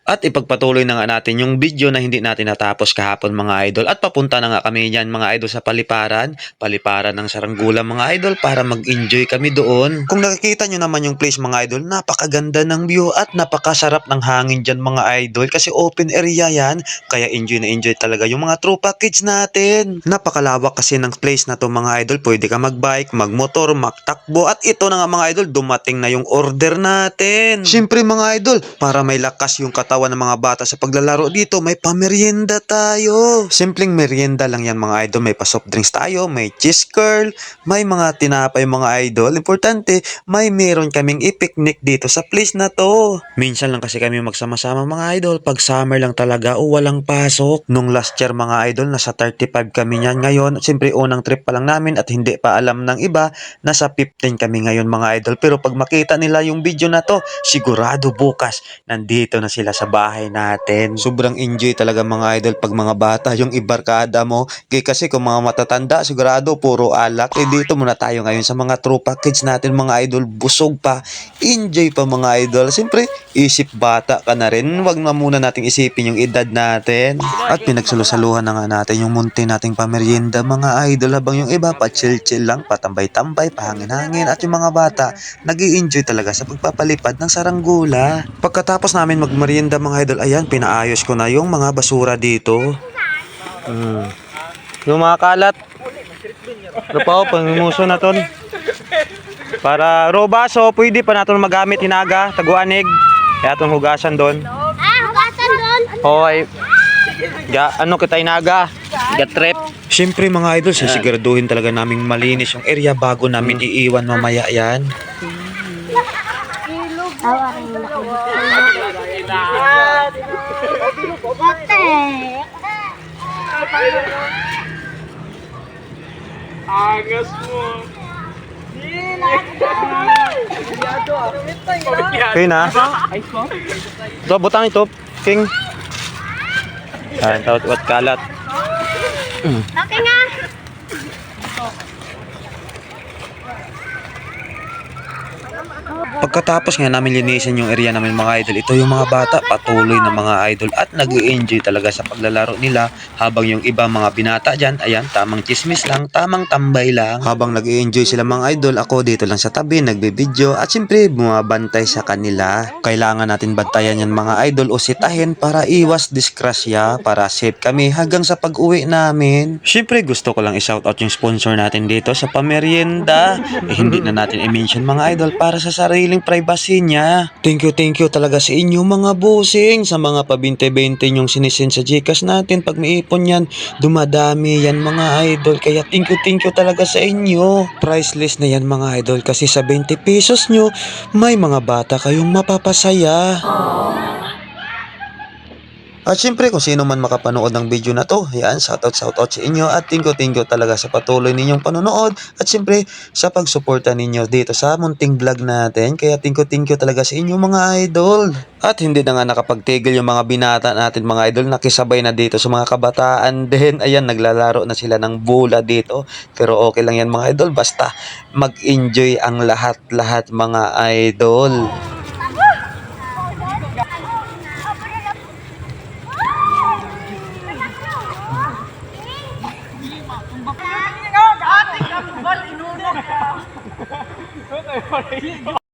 At ipagpatuloy na nga natin yung video na hindi natin natapos kahapon mga idol. At papunta na nga kami yan mga idol sa paliparan. Paliparan ng Saranggola mga idol para mag-enjoy kami doon. Kung nakikita nyo naman yung place mga idol, napakaganda ng view at napakasarap ng hangin dyan mga idol. Kasi open area yan. Kaya enjoy na enjoy talaga yung mga tropa kids natin. Napakalawak kasi ng place na to mga idol. Pwede ka magbike, magmotor, magtakbo. At ito na nga mga idol, dumating na yung order natin. Siyempre mga idol, para may lakas yung katawan ng mga bata sa paglalaro dito, may pamerienda tayo. Simpleng merienda lang yan mga idol. May pa soft drinks tayo, may cheese curl, may mga tinapay mga idol. Importante, may meron kaming i-picnic dito sa place na to. Minsan lang kasi kami magsama-sama mga idol pag summer lang talaga o walang pasok. Nung last year mga idol, nasa 35 kami niyan. Ngayon, siyempre unang trip pa lang namin at hindi pa alam ng iba, nasa 15 kami ngayon mga idol. Pero pag makita nila yung video na to, sigurado bukas nandito na sila sa bahay natin. Sobrang enjoy talaga mga idol pag mga bata yung ibarkada mo. Kasi kung mga matatanda, sigurado puro alak. Dito muna tayo ngayon sa mga tropa kids natin mga idol. Busog pa, enjoy pa mga idol. Siyempre, isip bata ka na rin. Wag na muna nating isipin yung edad natin. At pinagsalusaluhan na nga natin yung munti nating pamerienda mga idol. Habang yung iba pa chill-chill lang, patambay-tambay, pahangin-hangin. At yung mga bata, nag-i-enjoy talaga sa pagpapalipad ng saranggola. Pagkatapos namin magmerienda mga idol, ayan, pinaayos ko na yung mga basura dito. Yung mga kalat. Ano pa o, pangimuso na ton. Para robaso, pwede pa natin magamit hinaga, taguanig. Kaya itong hugasan doon. Hugasan doon? Hoy. Ano kita hinaga? Gatrep. Siyempre mga idol, sisiguraduhin talaga naming malinis yung area bago namin iiwan mamaya yan. Angas mo. Okay na? Ito, butang ito. King. Ayan, tawad wat kalat. Okay nga. Pagkatapos nga namin linisin yung area namin mga idol, ito yung mga bata patuloy na mga idol at nag-enjoy talaga sa paglalaro nila habang yung iba mga binata dyan, ayan, tamang chismis lang, tamang tambay lang. Habang nag-enjoy sila mga idol, ako dito lang sa tabi, nagbe-video at siyempre bumabantay sa kanila. Kailangan natin bantayan yan mga idol o sitahin para iwas disgrasya, para safe kami hanggang sa pag-uwi namin. Siyempre gusto ko lang i-shoutout yung sponsor natin dito sa pamerienda. Hindi na natin i-mention mga idol para sa sariling privacy niya. Thank you talaga sa inyo mga bossing sa mga pa-20-20 yung sinisend sa Gcash natin. Pag may ipon yan, dumadami yan mga idol. Kaya thank you talaga sa inyo. Priceless na yan mga idol kasi sa 20 pesos nyo, may mga bata kayong mapapasaya. At syempre kung sino man makapanood ng video na to, yan, shoutout sa inyo at thank you talaga sa patuloy ninyong panonood at syempre sa pagsuporta ninyo dito sa munting vlog natin. Kaya thank you talaga sa inyo mga idol. At hindi na nga nakapagtigil yung mga binata natin mga idol, nakisabay na dito sa mga kabataan din. Ayan, naglalaro na sila ng bola dito. Pero okay lang yan mga idol, basta mag-enjoy ang lahat mga idol.